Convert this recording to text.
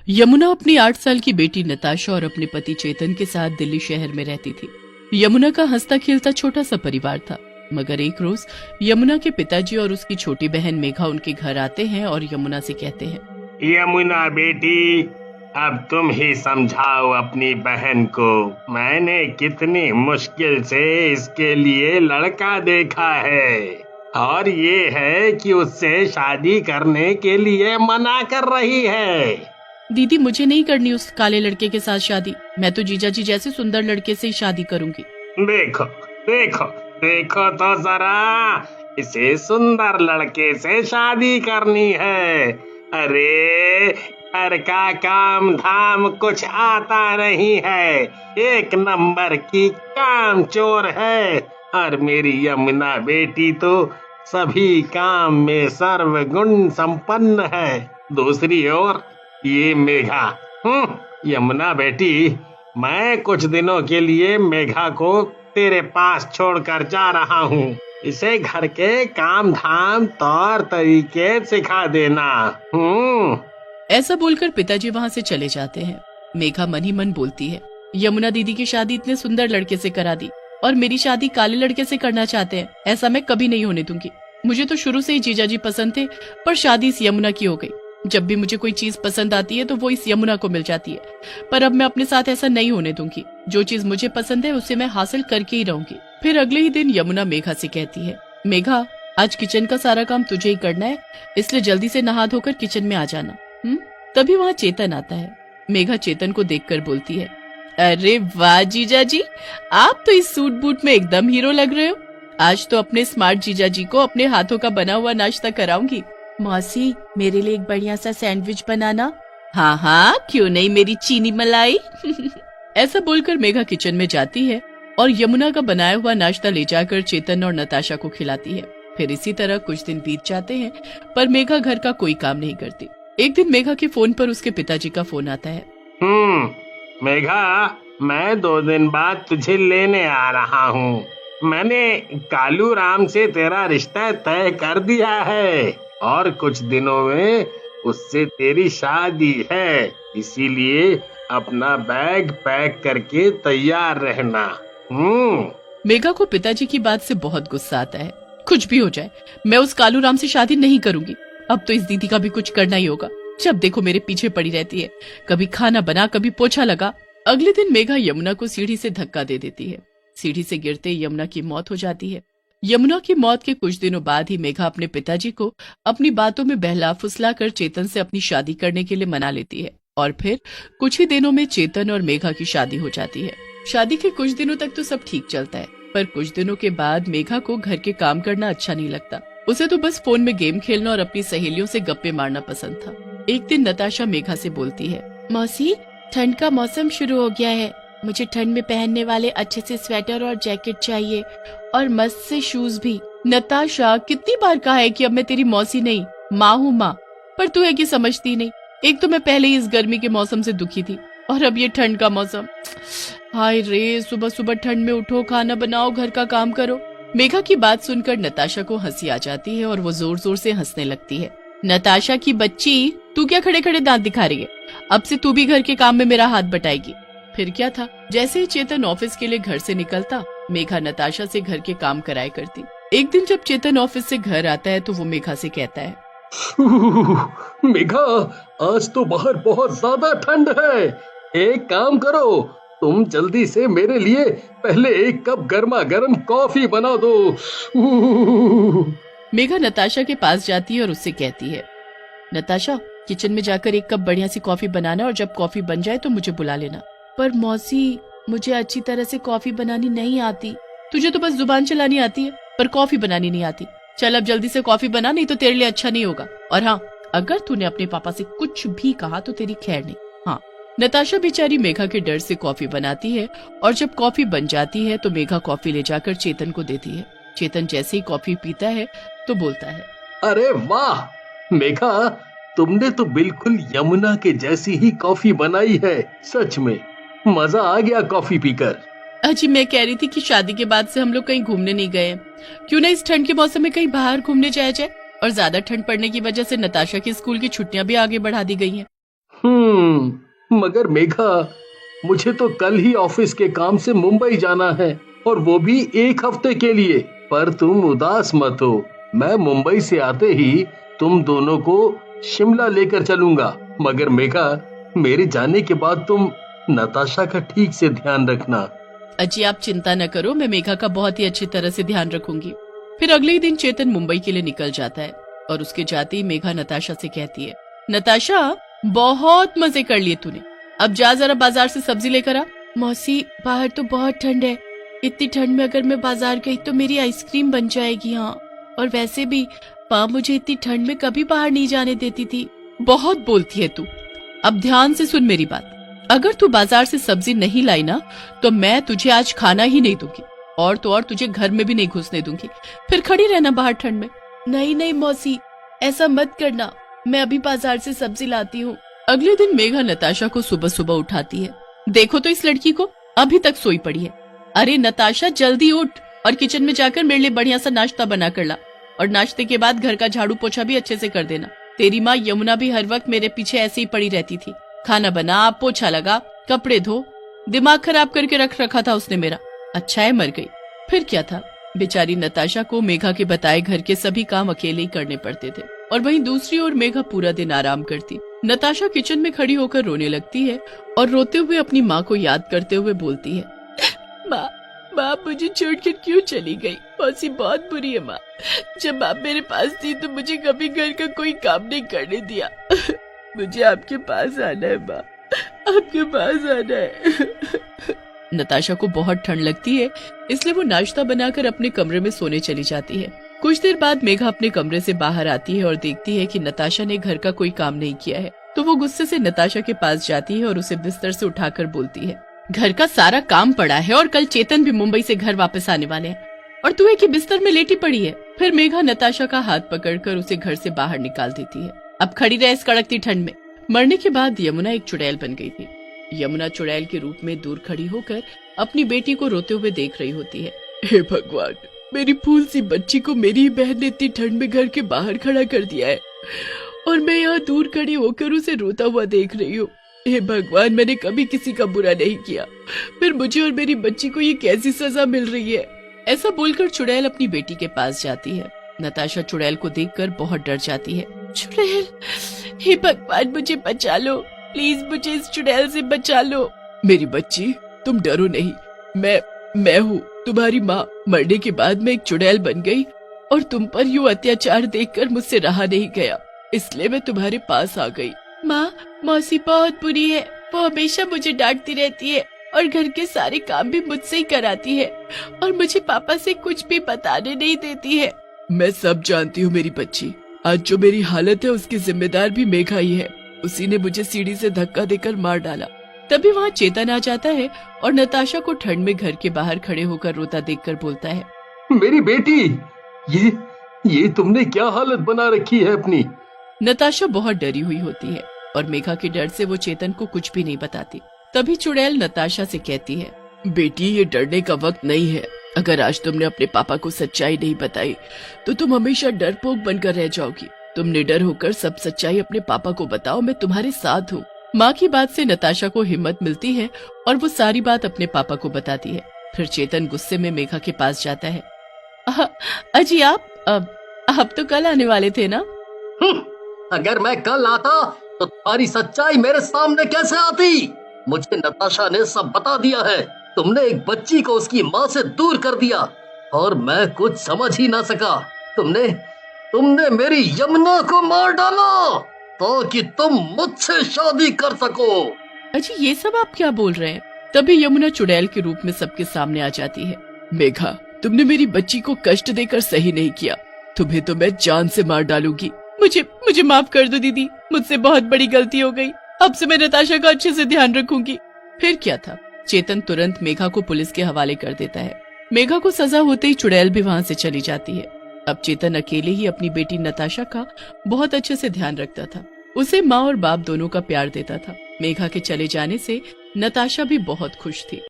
यमुना अपनी 8 साल की बेटी नताशा और अपने पति चेतन के साथ दिल्ली शहर में रहती थी। यमुना का हंसता खेलता छोटा सा परिवार था, मगर एक रोज यमुना के पिताजी और उसकी छोटी बहन मेघा उनके घर आते हैं और यमुना से कहते हैं, यमुना बेटी, अब तुम ही समझाओ अपनी बहन को। मैंने कितनी मुश्किल से इसके लिए लड़का देखा है और ये है कि उससे शादी करने के लिए मना कर रही है। दीदी मुझे नहीं करनी उस काले लड़के के साथ शादी। मैं तो जीजाजी जैसे सुंदर लड़के से ही शादी करूंगी। देखो देखो देखो तो जरा, इसे सुंदर लड़के से शादी करनी है। अरे घर का काम धाम कुछ आता नहीं है, एक नंबर की काम चोर है। और मेरी यमुना बेटी तो सभी काम में सर्वगुण संपन्न है। दूसरी ओर ये मेघा, यमुना बेटी, मैं कुछ दिनों के लिए मेघा को तेरे पास छोड़कर जा रहा हूँ। इसे घर के काम धाम तौर तरीके सिखा देना। ऐसा बोलकर पिताजी वहाँ से चले जाते हैं। मेघा मन ही मन बोलती है, यमुना दीदी की शादी इतने सुंदर लड़के से करा दी और मेरी शादी काले लड़के से करना चाहते हैं। ऐसा मैं कभी नहीं होने दूंगी। मुझे तो शुरू से ही जीजाजी पसंद थे, पर शादी इस यमुना की हो गई। जब भी मुझे कोई चीज पसंद आती है तो वो इस यमुना को मिल जाती है, पर अब मैं अपने साथ ऐसा नहीं होने दूंगी। जो चीज मुझे पसंद है उसे मैं हासिल करके ही रहूंगी। फिर अगले ही दिन यमुना मेघा से कहती है, मेघा, आज किचन का सारा काम तुझे ही करना है, इसलिए जल्दी से नहा धोकर किचन में आ जाना। तभी वहाँ चेतन आता है। मेघा चेतन को देखकर बोलती है, अरे वाह जीजाजी, आप तो इस सूट बूट में एकदम हीरो लग रहे हो। आज तो अपने स्मार्ट जीजाजी को अपने हाथों का बना हुआ नाश्ता कराऊंगी। मौसी, मेरे लिए एक बढ़िया सा सैंडविच बनाना। हाँ हाँ, क्यों नहीं मेरी चीनी मलाई। ऐसा बोलकर मेघा किचन में जाती है और यमुना का बनाया हुआ नाश्ता ले जाकर चेतन और नताशा को खिलाती है। फिर इसी तरह कुछ दिन बीत जाते हैं, पर मेघा घर का कोई काम नहीं करती। एक दिन मेघा के फोन पर उसके पिताजी का फोन आता है। मेघा, मैं 2 दिन बाद तुझे लेने आ रहा हूँ। मैंने कालू राम से तेरा रिश्ता तय कर दिया है और कुछ दिनों में उससे तेरी शादी है, इसीलिए अपना बैग पैक करके तैयार रहना। मेघा को पिताजी की बात से बहुत गुस्सा आता है। कुछ भी हो जाए, मैं उस कालू राम से शादी नहीं करूंगी। अब तो इस दीदी का भी कुछ करना ही होगा। जब देखो मेरे पीछे पड़ी रहती है, कभी खाना बना, कभी पोछा लगा। अगले दिन मेघा यमुना को सीढ़ी से धक्का दे देती है। सीढ़ी से गिरते यमुना की मौत हो जाती है। यमुना की मौत के कुछ दिनों बाद ही मेघा अपने पिताजी को अपनी बातों में बहला फुसला कर चेतन से अपनी शादी करने के लिए मना लेती है और फिर कुछ ही दिनों में चेतन और मेघा की शादी हो जाती है। शादी के कुछ दिनों तक तो सब ठीक चलता है, पर कुछ दिनों के बाद मेघा को घर के काम करना अच्छा नहीं लगता। उसे तो बस फोन में गेम खेलना और अपनी सहेलियों से गप्पे मारना पसंद था। एक दिन नताशा मेघा से बोलती है, मौसी, ठंड का मौसम शुरू हो गया है। मुझे ठंड में पहनने वाले अच्छे से स्वेटर और जैकेट चाहिए और मस्त से शूज भी। नताशा, कितनी बार कहा है कि अब मैं तेरी मौसी नहीं माँ हूँ माँ, पर तू है कि समझती नहीं। एक तो मैं पहले ही इस गर्मी के मौसम से दुखी थी और अब ये ठंड का मौसम। हाय रे, सुबह सुबह ठंड में उठो, खाना बनाओ, घर का काम करो। मेघा की बात सुनकर नताशा को हंसी आ जाती है और वो जोर जोर से हंसने लगती है। नताशा की बच्ची, तू क्या खड़े खड़े दांत दिखा रही है? अब से तू भी घर के काम में मेरा हाथ बटाएगी। फिर क्या था, जैसे ही चेतन ऑफिस के लिए घर से निकलता, मेघा नताशा से घर के काम कराया करती। एक दिन जब चेतन ऑफिस से घर आता है तो वो मेघा से कहता है, मेघा, आज तो बाहर बहुत ज्यादा ठंड है। एक काम करो, तुम जल्दी से मेरे लिए पहले एक कप गर्मा गर्म कॉफी बना दो। मेघा नताशा के पास जाती है और उससे कहती है, नताशा, किचन में जाकर एक कप बढ़िया सी कॉफी बनाना और जब कॉफी बन जाए तो मुझे बुला लेना। पर मौसी, मुझे अच्छी तरह से कॉफी बनानी नहीं आती। तुझे तो बस जुबान चलानी आती है, पर कॉफी बनानी नहीं आती। चल अब जल्दी से कॉफी बना, नहीं तो तेरे लिए अच्छा नहीं होगा। और हाँ, अगर तूने अपने पापा से कुछ भी कहा तो तेरी खैर नहीं। हाँ। नताशा बेचारी मेघा के डर से कॉफी बनाती है और जब कॉफी बन जाती है तो मेघा कॉफी ले जाकर चेतन को देती है। चेतन जैसे ही कॉफी पीता है तो बोलता है, अरे वाह मेघा, तुमने तो बिल्कुल यमुना के जैसी ही कॉफी बनाई है। सच में मजा आ गया कॉफी पीकर। अजी, मैं कह रही थी कि शादी के बाद से हम लोग कहीं घूमने नहीं गए। क्यों ना इस ठंड के मौसम में कहीं बाहर घूमने जाया जाए। और ज्यादा ठंड पड़ने की वजह से नताशा के स्कूल की छुट्टियां भी आगे बढ़ा दी गई हैं। मगर मेघा, मुझे तो कल ही ऑफिस के काम से मुंबई जाना है, और वो भी 1 हफ्ते के लिए। पर तुम उदास मत हो, मैं मुंबई से आते ही तुम दोनों को शिमला लेकर चलूंगा। मगर मेघा, मेरे जाने के बाद तुम नताशा का ठीक से ध्यान रखना। अजी आप चिंता न करो, मैं मेघा का बहुत ही अच्छी तरह से ध्यान रखूंगी। फिर अगले ही दिन चेतन मुंबई के लिए निकल जाता है और उसके जाते ही मेघा नताशा से कहती है, नताशा बहुत मजे कर लिए तूने, अब जा जरा बाजार से सब्जी लेकर आ। मौसी बाहर तो बहुत ठंड है, इतनी ठंड में अगर मैं बाजार गई तो मेरी आइसक्रीम बन जाएगी। हाँ, और वैसे भी माँ मुझे इतनी ठंड में कभी बाहर नहीं जाने देती थी। बहुत बोलती है तू, अब ध्यान से सुन मेरी बात। अगर तू बाजार से सब्जी नहीं लाई ना तो मैं तुझे आज खाना ही नहीं दूंगी, और तो और तुझे घर में भी नहीं घुसने दूंगी। फिर खड़ी रहना बाहर ठंड में। नहीं नहीं मौसी, ऐसा मत करना, मैं अभी बाजार से सब्जी लाती हूँ। अगले दिन मेघा नताशा को सुबह सुबह उठाती है। देखो तो इस लड़की को, अभी तक सोई पड़ी है। अरे नताशा जल्दी उठ और किचन में जाकर मेरे लिए बढ़िया सा नाश्ता बना कर ला, और नाश्ते के बाद घर का झाड़ू पोछा भी अच्छे से कर देना। तेरी माँ यमुना भी हर वक्त मेरे पीछे ऐसे ही पड़ी रहती थी। खाना बना, पोछा लगा, कपड़े धो, दिमाग खराब करके रख रखा था उसने मेरा। अच्छा है मर गई। फिर क्या था, बेचारी नताशा को मेघा के बताए घर के सभी काम अकेले ही करने पड़ते थे, और वहीं दूसरी ओर मेघा पूरा दिन आराम करती। नताशा किचन में खड़ी होकर रोने लगती है और रोते हुए अपनी माँ को याद करते हुए बोलती है, माँ माँ मुझे छोड़कर क्यों चली गई? मौसी बहुत बुरी है माँ, जब आप मेरे पास थी तो मुझे कभी घर का कोई काम नहीं करने दिया। मुझे आपके पास आना है माँ, आपके पास आना है। नताशा को बहुत ठंड लगती है, इसलिए वो नाश्ता बनाकर अपने कमरे में सोने चली जाती है। कुछ देर बाद मेघा अपने कमरे से बाहर आती है और देखती है कि नताशा ने घर का कोई काम नहीं किया है, तो वो गुस्से से नताशा के पास जाती है और उसे बिस्तर से उठाकर बोलती है, घर का सारा काम पड़ा है और कल चेतन भी मुंबई से घर वापस आने वाले हैं और तू एक ही बिस्तर में लेटी पड़ी है। फिर मेघा नताशा का हाथ पकड़कर उसे घर से बाहर निकाल देती है। अब खड़ी रहे इस कड़कती ठंड में। मरने के बाद यमुना एक चुड़ैल बन गई थी। यमुना चुड़ैल के रूप में दूर खड़ी होकर अपनी बेटी को रोते हुए देख रही होती है। हे भगवान, मेरी फूल सी बच्ची को मेरी ही बहन ने इतनी ठंड में घर के बाहर खड़ा कर दिया है और मैं यहाँ दूर खड़ी होकर उसे रोता हुआ देख रही हूँ। हे भगवान, मैंने कभी किसी का बुरा नहीं किया, फिर मुझे और मेरी बच्ची को ये कैसी सजा मिल रही है? ऐसा बोलकर चुड़ैल अपनी बेटी के पास जाती है। नताशा चुड़ैल को देखकर बहुत डर जाती है। चुड़ैल, हे भगवान मुझे बचा लो, प्लीज मुझे इस चुड़ैल से बचा लो। मेरी बच्ची तुम डरो नहीं, मैं हूँ तुम्हारी माँ। मरने के बाद मैं एक चुड़ैल बन गई और तुम पर यूं अत्याचार देखकर मुझसे रहा नहीं गया, इसलिए मैं तुम्हारे पास आ गई। माँ, मौसी बहुत बुरी है, वो हमेशा मुझे डांटती रहती है और घर के सारे काम भी मुझसे ही कराती है और मुझे पापा से कुछ भी बताने नहीं देती है। मैं सब जानती हूँ मेरी बच्ची, आज जो मेरी हालत है उसकी जिम्मेदार भी मेघा ही है। उसी ने मुझे सीढ़ी से धक्का देकर मार डाला। तभी वहाँ चेतन आ जाता है और नताशा को ठंड में घर के बाहर खड़े होकर रोता देखकर बोलता है, मेरी बेटी, ये तुमने क्या हालत बना रखी है अपनी? नताशा बहुत डरी हुई होती है और मेघा के डर से वो चेतन को कुछ भी नहीं बताती। तभी चुड़ैल नताशा से कहती है, बेटी ये डरने का वक्त नहीं है। अगर आज तुमने अपने पापा को सच्चाई नहीं बताई तो तुम हमेशा डरपोक बनकर रह जाओगी। तुम निडर होकर सब सच्चाई अपने पापा को बताओ, मैं तुम्हारे साथ हूँ। माँ की बात से नताशा को हिम्मत मिलती है और वो सारी बात अपने पापा को बताती है। फिर चेतन गुस्से में मेघा के पास जाता है। अजी आप तो कल आने वाले थे ना? अगर मैं कल आता तो तुम्हारी सच्चाई मेरे सामने कैसे आती? मुझे नताशा ने सब बता दिया है। तुमने एक बच्ची को उसकी माँ से दूर कर दिया और मैं कुछ समझ ही ना सका। तुमने मेरी यमुना को मार डाला ताकि तुम मुझसे शादी कर सको। अजी ये सब आप क्या बोल रहे हैं? तभी यमुना चुड़ैल के रूप में सबके सामने आ जाती है। मेघा, तुमने मेरी बच्ची को कष्ट देकर सही नहीं किया, तुम्हें तो मैं जान से मार डालूंगी। मुझे माफ कर दो दीदी, मुझसे बहुत बड़ी गलती हो गई। अब से मैं नताशा का अच्छे से ध्यान रखूंगी। फिर क्या था, चेतन तुरंत मेघा को पुलिस के हवाले कर देता है। मेघा को सजा होते ही चुड़ैल भी वहाँ से चली जाती है। अब चेतन अकेले ही अपनी बेटी नताशा का बहुत अच्छे से ध्यान रखता था। उसे माँ और बाप दोनों का प्यार देता था। मेघा के चले जाने से नताशा भी बहुत खुश थी।